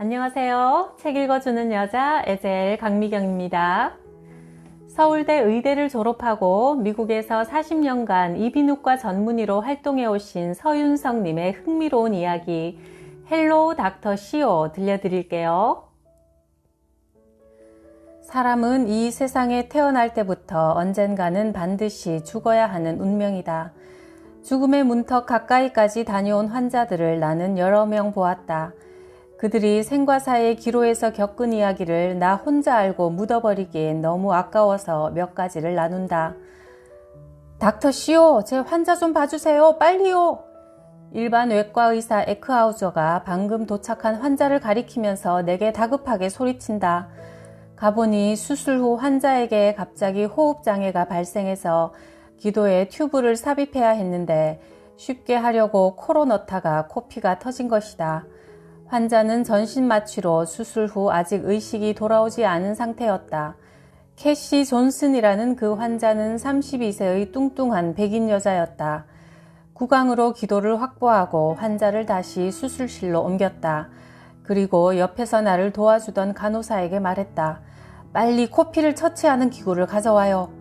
안녕하세요. 책 읽어주는 여자 에젤 강미경입니다. 서울대 의대를 졸업하고 미국에서 40년간 이비인후과 전문의로 활동해 오신 서윤성님의 흥미로운 이야기 헬로 닥터 시오 들려드릴게요. 사람은 이 세상에 태어날 때부터 언젠가는 반드시 죽어야 하는 운명이다. 죽음의 문턱 가까이까지 다녀온 환자들을 나는 여러 명 보았다. 그들이 생과 사의 기로에서 겪은 이야기를 나 혼자 알고 묻어버리기엔 너무 아까워서 몇 가지를 나눈다. 닥터 시오, 제 환자 좀 봐주세요. 빨리요. 일반 외과 의사 에크하우저가 방금 도착한 환자를 가리키면서 내게 다급하게 소리친다. 가보니 수술 후 환자에게 갑자기 호흡장애가 발생해서 기도에 튜브를 삽입해야 했는데 쉽게 하려고 코로 넣다가 코피가 터진 것이다. 환자는 전신마취로 수술 후 아직 의식이 돌아오지 않은 상태였다. 캐시 존슨이라는 그 환자는 32세의 뚱뚱한 백인 여자였다. 구강으로 기도를 확보하고 환자를 다시 수술실로 옮겼다. 그리고 옆에서 나를 도와주던 간호사에게 말했다. 빨리 코피를 처치하는 기구를 가져와요.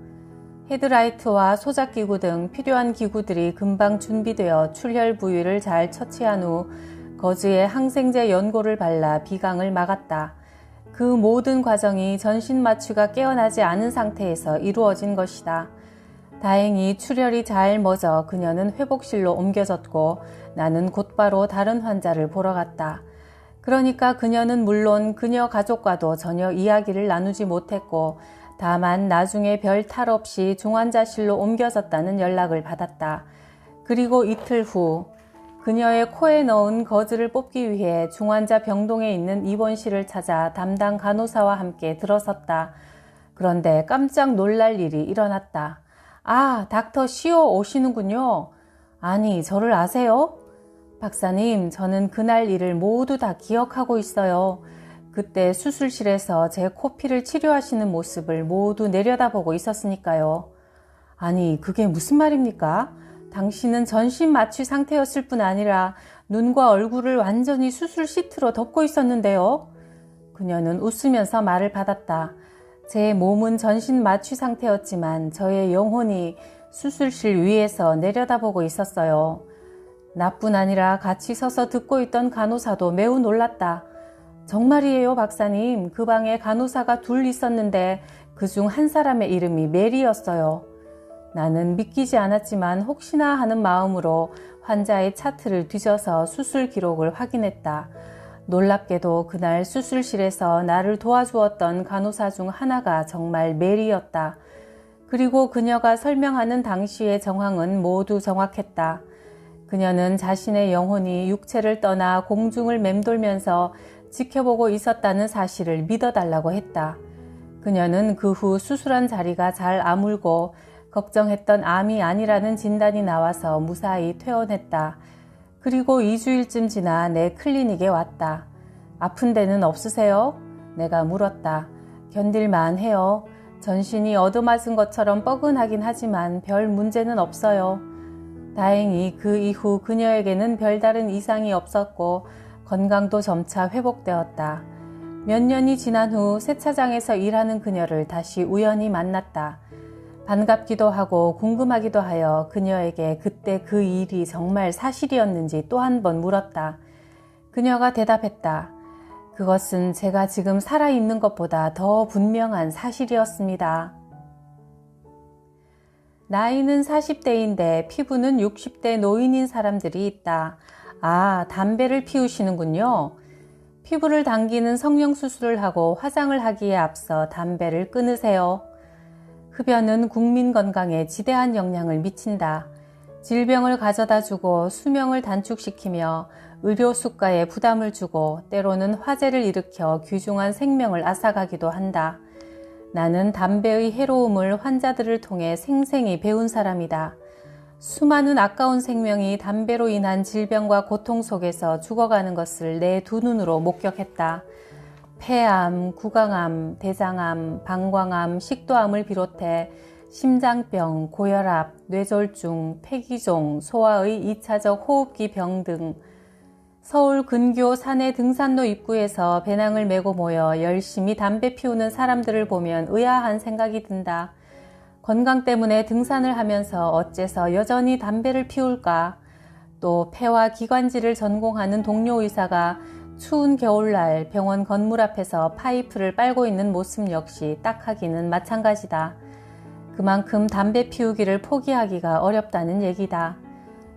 헤드라이트와 소작기구 등 필요한 기구들이 금방 준비되어 출혈 부위를 잘 처치한 후 거즈에 항생제 연고를 발라 비강을 막았다. 그 모든 과정이 전신마취가 깨어나지 않은 상태에서 이루어진 것이다. 다행히 출혈이 잘 멎어 그녀는 회복실로 옮겨졌고 나는 곧바로 다른 환자를 보러 갔다. 그러니까 그녀는 물론 그녀 가족과도 전혀 이야기를 나누지 못했고 다만 나중에 별 탈 없이 중환자실로 옮겨졌다는 연락을 받았다. 그리고 이틀 후 그녀의 코에 넣은 거즈를 뽑기 위해 중환자 병동에 있는 입원실을 찾아 담당 간호사와 함께 들어섰다. 그런데 깜짝 놀랄 일이 일어났다. 아, 닥터 시오 오시는군요. 아니, 저를 아세요? 박사님, 저는 그날 일을 모두 다 기억하고 있어요. 그때 수술실에서 제 코피를 치료하시는 모습을 모두 내려다보고 있었으니까요. 아니, 그게 무슨 말입니까? 당신은 전신 마취 상태였을 뿐 아니라 눈과 얼굴을 완전히 수술 시트로 덮고 있었는데요. 그녀는 웃으면서 말을 받았다. 제 몸은 전신 마취 상태였지만 저의 영혼이 수술실 위에서 내려다보고 있었어요. 나뿐 아니라 같이 서서 듣고 있던 간호사도 매우 놀랐다. 정말이에요, 박사님. 그 방에 간호사가 둘 있었는데 그중 한 사람의 이름이 메리였어요. 나는 믿기지 않았지만 혹시나 하는 마음으로 환자의 차트를 뒤져서 수술 기록을 확인했다. 놀랍게도 그날 수술실에서 나를 도와주었던 간호사 중 하나가 정말 메리였다. 그리고 그녀가 설명하는 당시의 정황은 모두 정확했다. 그녀는 자신의 영혼이 육체를 떠나 공중을 맴돌면서 지켜보고 있었다는 사실을 믿어달라고 했다. 그녀는 그 후 수술한 자리가 잘 아물고 걱정했던 암이 아니라는 진단이 나와서 무사히 퇴원했다. 그리고 2주일쯤 지나 내 클리닉에 왔다. 아픈 데는 없으세요? 내가 물었다. 견딜만 해요. 전신이 얻어맞은 것처럼 뻐근하긴 하지만 별 문제는 없어요. 다행히 그 이후 그녀에게는 별다른 이상이 없었고 건강도 점차 회복되었다. 몇 년이 지난 후 세차장에서 일하는 그녀를 다시 우연히 만났다. 반갑기도 하고 궁금하기도 하여 그녀에게 그때 그 일이 정말 사실이었는지 또 한 번 물었다. 그녀가 대답했다. 그것은 제가 지금 살아있는 것보다 더 분명한 사실이었습니다. 나이는 40대인데 피부는 60대 노인인 사람들이 있다. 아, 담배를 피우시는군요. 피부를 당기는 성형수술을 하고 화장을 하기에 앞서 담배를 끊으세요. 흡연은 국민 건강에 지대한 영향을 미친다. 질병을 가져다주고 수명을 단축시키며 의료 수가에 부담을 주고 때로는 화재를 일으켜 귀중한 생명을 앗아가기도 한다. 나는 담배의 해로움을 환자들을 통해 생생히 배운 사람이다. 수많은 아까운 생명이 담배로 인한 질병과 고통 속에서 죽어가는 것을 내 두 눈으로 목격했다. 폐암, 구강암, 대장암, 방광암, 식도암을 비롯해 심장병, 고혈압, 뇌졸중, 폐기종, 소아의 2차적 호흡기 병 등 서울 근교 산해 등산로 입구에서 배낭을 메고 모여 열심히 담배 피우는 사람들을 보면 의아한 생각이 든다. 건강 때문에 등산을 하면서 어째서 여전히 담배를 피울까? 또 폐와 기관지를 전공하는 동료 의사가 추운 겨울날 병원 건물 앞에서 파이프를 빨고 있는 모습 역시 딱하기는 마찬가지다. 그만큼 담배 피우기를 포기하기가 어렵다는 얘기다.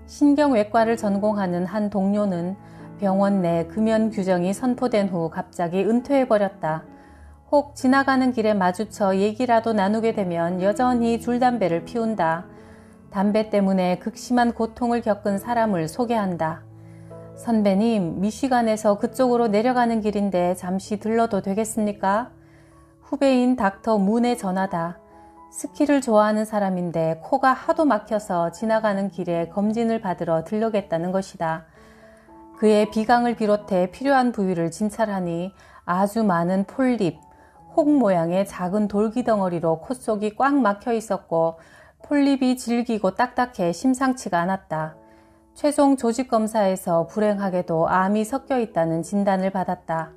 신경외과를 전공하는 한 동료는 병원 내 금연 규정이 선포된 후 갑자기 은퇴해버렸다. 혹 지나가는 길에 마주쳐 얘기라도 나누게 되면 여전히 줄담배를 피운다. 담배 때문에 극심한 고통을 겪은 사람을 소개한다. 선배님, 미시간에서 그쪽으로 내려가는 길인데 잠시 들러도 되겠습니까? 후배인 닥터 문의 전화다. 스키를 좋아하는 사람인데 코가 하도 막혀서 지나가는 길에 검진을 받으러 들르겠다는 것이다. 그의 비강을 비롯해 필요한 부위를 진찰하니 아주 많은 폴립, 혹 모양의 작은 돌기덩어리로 콧속이 꽉 막혀 있었고 폴립이 질기고 딱딱해 심상치가 않았다. 최종 조직검사에서 불행하게도 암이 섞여 있다는 진단을 받았다.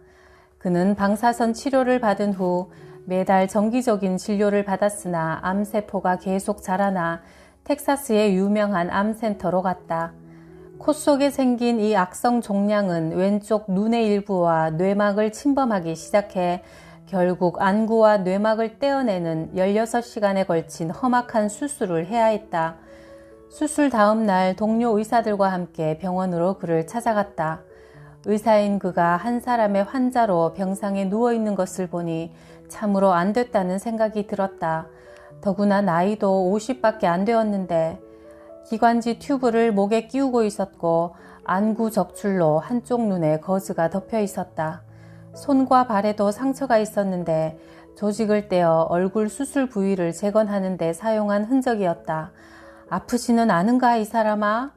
그는 방사선 치료를 받은 후 매달 정기적인 진료를 받았으나 암세포가 계속 자라나 텍사스의 유명한 암센터로 갔다. 코 속에 생긴 이 악성 종양은 왼쪽 눈의 일부와 뇌막을 침범하기 시작해 결국 안구와 뇌막을 떼어내는 16시간에 걸친 험악한 수술을 해야 했다. 수술 다음 날 동료 의사들과 함께 병원으로 그를 찾아갔다. 의사인 그가 한 사람의 환자로 병상에 누워있는 것을 보니 참으로 안 됐다는 생각이 들었다. 더구나 나이도 50밖에 안 되었는데 기관지 튜브를 목에 끼우고 있었고 안구 적출로 한쪽 눈에 거즈가 덮여 있었다. 손과 발에도 상처가 있었는데 조직을 떼어 얼굴 수술 부위를 재건하는 데 사용한 흔적이었다. 아프지는 않은가 이 사람아?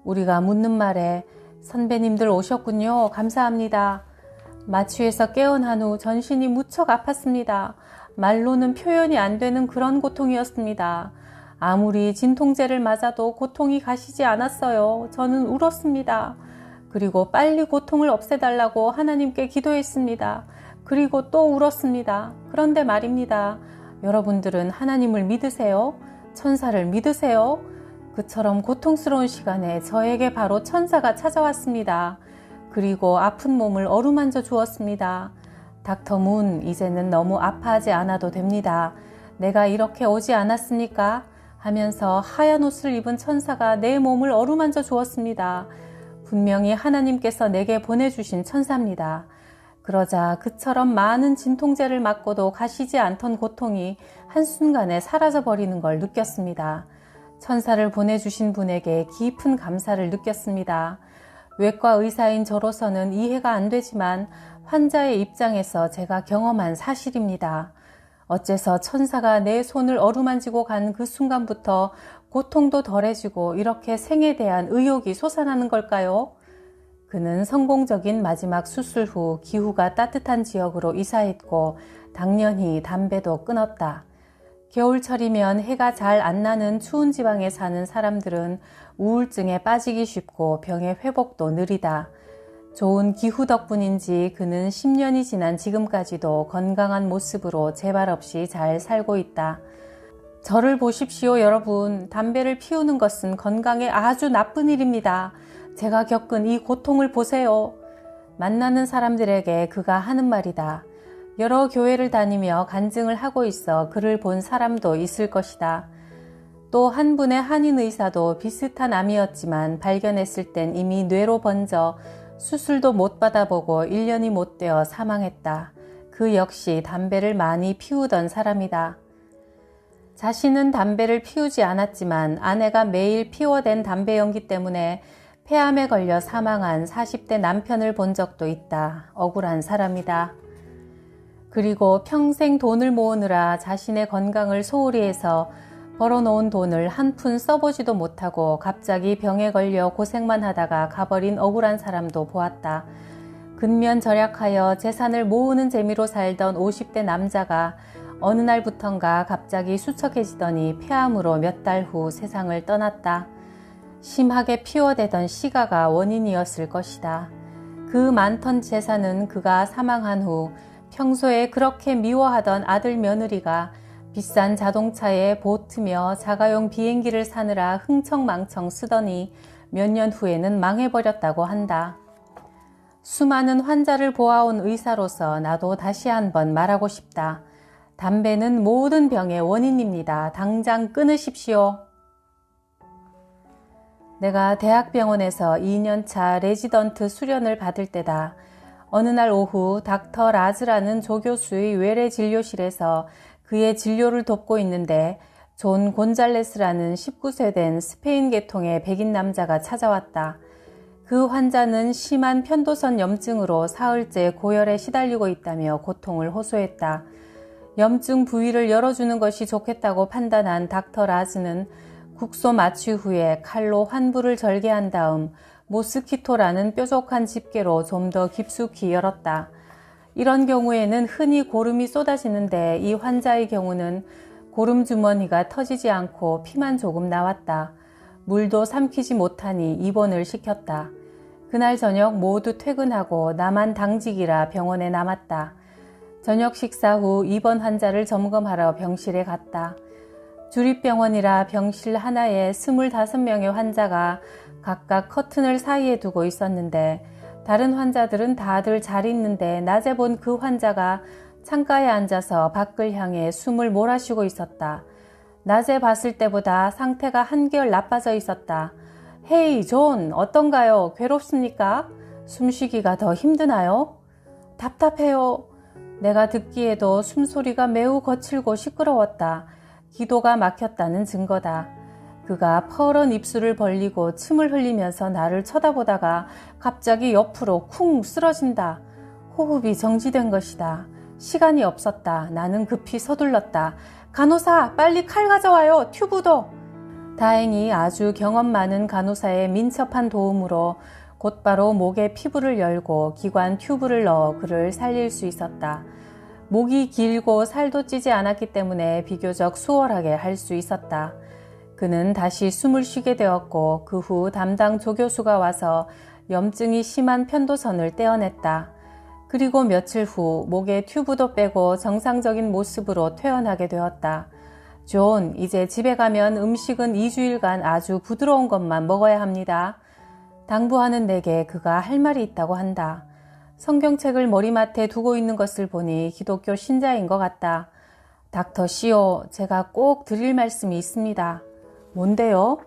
우리가 묻는 말에 선배님들 오셨군요. 감사합니다. 마취에서 깨어난 후 전신이 무척 아팠습니다. 말로는 표현이 안 되는 그런 고통이었습니다. 아무리 진통제를 맞아도 고통이 가시지 않았어요. 저는 울었습니다. 그리고 빨리 고통을 없애달라고 하나님께 기도했습니다. 그리고 또 울었습니다. 그런데 말입니다. 여러분들은 하나님을 믿으세요? 천사를 믿으세요? 그처럼 고통스러운 시간에 저에게 바로 천사가 찾아왔습니다. 그리고 아픈 몸을 어루만져 주었습니다. 닥터 문, 이제는 너무 아파하지 않아도 됩니다. 내가 이렇게 오지 않았습니까? 하면서 하얀 옷을 입은 천사가 내 몸을 어루만져 주었습니다. 분명히 하나님께서 내게 보내주신 천사입니다. 그러자 그처럼 많은 진통제를 맞고도 가시지 않던 고통이 한순간에 사라져버리는 걸 느꼈습니다. 천사를 보내주신 분에게 깊은 감사를 느꼈습니다. 외과 의사인 저로서는 이해가 안 되지만 환자의 입장에서 제가 경험한 사실입니다. 어째서 천사가 내 손을 어루만지고 간 그 순간부터 고통도 덜해지고 이렇게 생에 대한 의욕이 솟아나는 걸까요? 그는 성공적인 마지막 수술 후 기후가 따뜻한 지역으로 이사했고 당연히 담배도 끊었다. 겨울철이면 해가 잘 안 나는 추운 지방에 사는 사람들은 우울증에 빠지기 쉽고 병의 회복도 느리다. 좋은 기후 덕분인지 그는 10년이 지난 지금까지도 건강한 모습으로 재발 없이 잘 살고 있다. 저를 보십시오, 여러분. 담배를 피우는 것은 건강에 아주 나쁜 일입니다. 제가 겪은 이 고통을 보세요. 만나는 사람들에게 그가 하는 말이다. 여러 교회를 다니며 간증을 하고 있어 그를 본 사람도 있을 것이다. 또 한 분의 한인 의사도 비슷한 암이었지만 발견했을 땐 이미 뇌로 번져 수술도 못 받아보고 1년이 못 되어 사망했다. 그 역시 담배를 많이 피우던 사람이다. 자신은 담배를 피우지 않았지만 아내가 매일 피워댄 담배 연기 때문에 폐암에 걸려 사망한 40대 남편을 본 적도 있다. 억울한 사람이다. 그리고 평생 돈을 모으느라 자신의 건강을 소홀히 해서 벌어놓은 돈을 한 푼 써보지도 못하고 갑자기 병에 걸려 고생만 하다가 가버린 억울한 사람도 보았다. 근면절약하여 재산을 모으는 재미로 살던 50대 남자가 어느 날부턴가 갑자기 수척해지더니 폐암으로 몇 달 후 세상을 떠났다. 심하게 피워대던 시가가 원인이었을 것이다. 그 많던 재산은 그가 사망한 후 평소에 그렇게 미워하던 아들 며느리가 비싼 자동차에 보트며 자가용 비행기를 사느라 흥청망청 쓰더니 몇 년 후에는 망해버렸다고 한다. 수많은 환자를 보아온 의사로서 나도 다시 한번 말하고 싶다. 담배는 모든 병의 원인입니다. 당장 끊으십시오. 내가 대학병원에서 2년차 레지던트 수련을 받을 때다. 어느 날 오후 닥터 라즈라는 조교수의 외래 진료실에서 그의 진료를 돕고 있는데 존 곤잘레스라는 19세 된 스페인 계통의 백인 남자가 찾아왔다. 그 환자는 심한 편도선 염증으로 사흘째 고열에 시달리고 있다며 고통을 호소했다. 염증 부위를 열어주는 것이 좋겠다고 판단한 닥터 라즈는 국소 마취 후에 칼로 환부를 절개한 다음 모스키토라는 뾰족한 집게로 좀 더 깊숙이 열었다. 이런 경우에는 흔히 고름이 쏟아지는데 이 환자의 경우는 고름 주머니가 터지지 않고 피만 조금 나왔다. 물도 삼키지 못하니 입원을 시켰다. 그날 저녁 모두 퇴근하고 나만 당직이라 병원에 남았다. 저녁 식사 후 입원 환자를 점검하러 병실에 갔다. 주립병원이라 병실 하나에 25명의 환자가 각각 커튼을 사이에 두고 있었는데 다른 환자들은 다들 잘 있는데 낮에 본 그 환자가 창가에 앉아서 밖을 향해 숨을 몰아쉬고 있었다. 낮에 봤을 때보다 상태가 한결 나빠져 있었다. 헤이 존, 어떤가요? 괴롭습니까? 숨쉬기가 더 힘드나요? 답답해요. 내가 듣기에도 숨소리가 매우 거칠고 시끄러웠다. 기도가 막혔다는 증거다. 그가 퍼런 입술을 벌리고 침을 흘리면서 나를 쳐다보다가 갑자기 옆으로 쿵 쓰러진다. 호흡이 정지된 것이다. 시간이 없었다. 나는 급히 서둘렀다. 간호사, 빨리 칼 가져와요. 튜브도. 다행히 아주 경험 많은 간호사의 민첩한 도움으로 곧바로 목에 피부를 열고 기관 튜브를 넣어 그를 살릴 수 있었다. 목이 길고 살도 찌지 않았기 때문에 비교적 수월하게 할 수 있었다. 그는 다시 숨을 쉬게 되었고 그 후 담당 조교수가 와서 염증이 심한 편도선을 떼어냈다. 그리고 며칠 후 목에 튜브도 빼고 정상적인 모습으로 퇴원하게 되었다. 존, 이제 집에 가면 음식은 2주일간 아주 부드러운 것만 먹어야 합니다. 당부하는 내게 그가 할 말이 있다고 한다. 성경책을 머리맡에 두고 있는 것을 보니 기독교 신자인 것 같다. 닥터 시오, 제가 꼭 드릴 말씀이 있습니다. 뭔데요?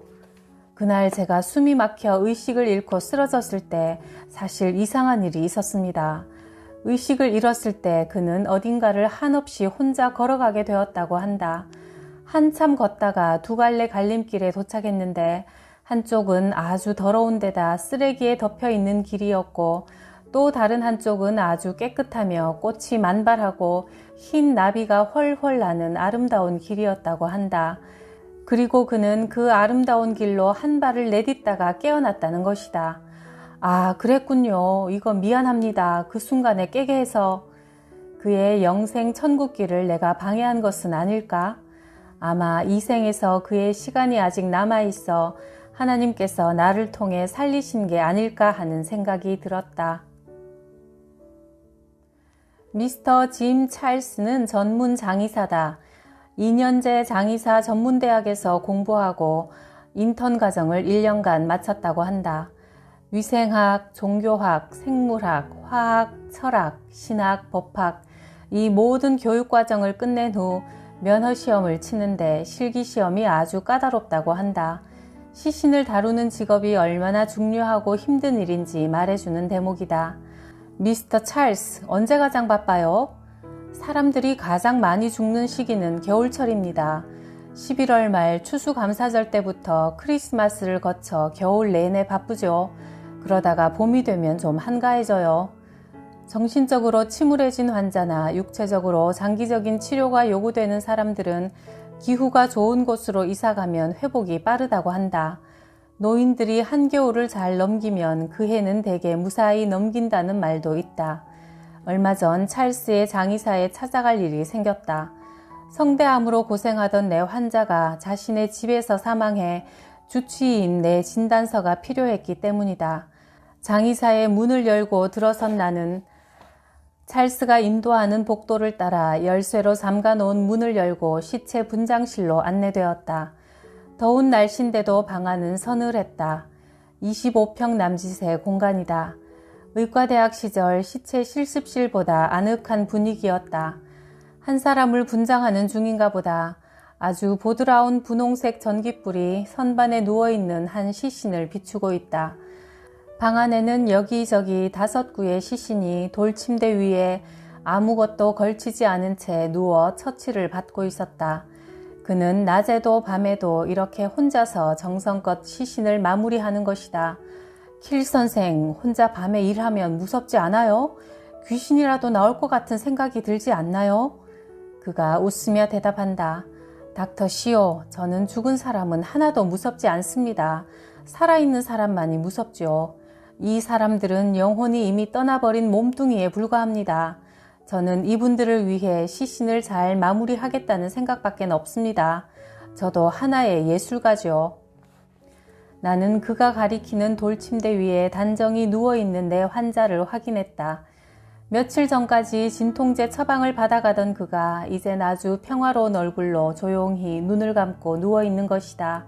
그날 제가 숨이 막혀 의식을 잃고 쓰러졌을 때 사실 이상한 일이 있었습니다. 의식을 잃었을 때 그는 어딘가를 한없이 혼자 걸어가게 되었다고 한다. 한참 걷다가 두 갈래 갈림길에 도착했는데 한쪽은 아주 더러운 데다 쓰레기에 덮여 있는 길이었고 또 다른 한쪽은 아주 깨끗하며 꽃이 만발하고 흰 나비가 훨훨 나는 아름다운 길이었다고 한다. 그리고 그는 그 아름다운 길로 한 발을 내딛다가 깨어났다는 것이다. 아, 그랬군요. 이거 미안합니다. 그 순간에 깨게 해서. 그의 영생 천국길을 내가 방해한 것은 아닐까? 아마 이 생에서 그의 시간이 아직 남아있어 하나님께서 나를 통해 살리신 게 아닐까 하는 생각이 들었다. 미스터 짐 찰스는 전문 장의사다. 2년제 장의사 전문대학에서 공부하고 인턴 과정을 1년간 마쳤다고 한다. 위생학, 종교학, 생물학, 화학, 철학, 신학, 법학 이 모든 교육과정을 끝낸 후 면허시험을 치는데 실기시험이 아주 까다롭다고 한다. 시신을 다루는 직업이 얼마나 중요하고 힘든 일인지 말해주는 대목이다. 미스터 찰스, 언제 가장 바빠요? 사람들이 가장 많이 죽는 시기는 겨울철입니다. 11월 말 추수감사절 때부터 크리스마스를 거쳐 겨울 내내 바쁘죠. 그러다가 봄이 되면 좀 한가해져요. 정신적으로 침울해진 환자나 육체적으로 장기적인 치료가 요구되는 사람들은 기후가 좋은 곳으로 이사가면 회복이 빠르다고 한다. 노인들이 한겨울을 잘 넘기면 그 해는 대개 무사히 넘긴다는 말도 있다. 얼마 전 찰스의 장의사에 찾아갈 일이 생겼다. 성대암으로 고생하던 내 환자가 자신의 집에서 사망해 주치의인 내 진단서가 필요했기 때문이다. 장의사의 문을 열고 들어선 나는 찰스가 인도하는 복도를 따라 열쇠로 잠가놓은 문을 열고 시체 분장실로 안내되었다. 더운 날씨인데도 방 안은 서늘했다. 25평 남짓의 공간이다. 의과대학 시절 시체 실습실보다 아늑한 분위기였다. 한 사람을 분장하는 중인가 보다. 아주 보드라운 분홍색 전깃불이 선반에 누워있는 한 시신을 비추고 있다. 방 안에는 여기저기 5구의 시신이 돌침대 위에 아무것도 걸치지 않은 채 누워 처치를 받고 있었다. 그는 낮에도 밤에도 이렇게 혼자서 정성껏 시신을 마무리하는 것이다. 킬 선생, 혼자 밤에 일하면 무섭지 않아요? 귀신이라도 나올 것 같은 생각이 들지 않나요? 그가 웃으며 대답한다. 닥터 시오, 저는 죽은 사람은 하나도 무섭지 않습니다. 살아있는 사람만이 무섭죠. 이 사람들은 영혼이 이미 떠나버린 몸뚱이에 불과합니다. 저는 이분들을 위해 시신을 잘 마무리하겠다는 생각밖에 없습니다. 저도 하나의 예술가죠. 나는 그가 가리키는 돌침대 위에 단정히 누워있는 내 환자를 확인했다. 며칠 전까지 진통제 처방을 받아가던 그가 이젠 아주 평화로운 얼굴로 조용히 눈을 감고 누워있는 것이다.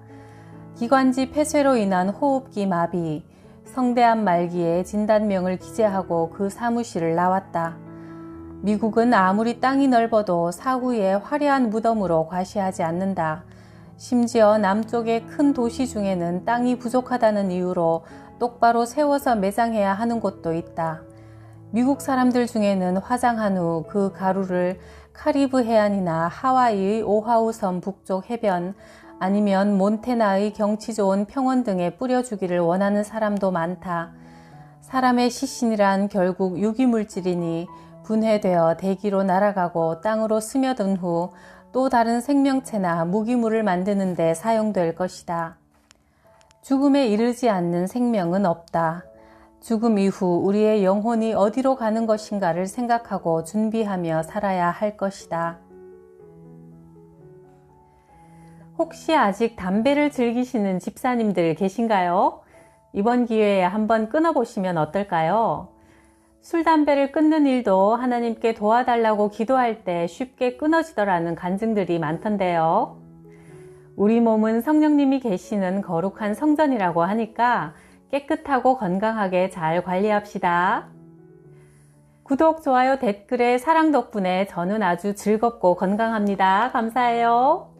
기관지 폐쇄로 인한 호흡기 마비, 성대암 말기에 진단명을 기재하고 그 사무실을 나왔다. 미국은 아무리 땅이 넓어도 사후에 화려한 무덤으로 과시하지 않는다. 심지어 남쪽의 큰 도시 중에는 땅이 부족하다는 이유로 똑바로 세워서 매장해야 하는 곳도 있다. 미국 사람들 중에는 화장한 후 그 가루를 카리브 해안이나 하와이의 오하우 섬 북쪽 해변 아니면 몬테나의 경치 좋은 평원 등에 뿌려주기를 원하는 사람도 많다. 사람의 시신이란 결국 유기물질이니 분해되어 대기로 날아가고 땅으로 스며든 후 또 다른 생명체나 무기물을 만드는 데 사용될 것이다. 죽음에 이르지 않는 생명은 없다. 죽음 이후 우리의 영혼이 어디로 가는 것인가를 생각하고 준비하며 살아야 할 것이다. 혹시 아직 담배를 즐기시는 집사님들 계신가요? 이번 기회에 한번 끊어보시면 어떨까요? 술, 담배를 끊는 일도 하나님께 도와달라고 기도할 때 쉽게 끊어지더라는 간증들이 많던데요. 우리 몸은 성령님이 계시는 거룩한 성전이라고 하니까 깨끗하고 건강하게 잘 관리합시다. 구독, 좋아요, 댓글에 사랑 덕분에 저는 아주 즐겁고 건강합니다. 감사해요.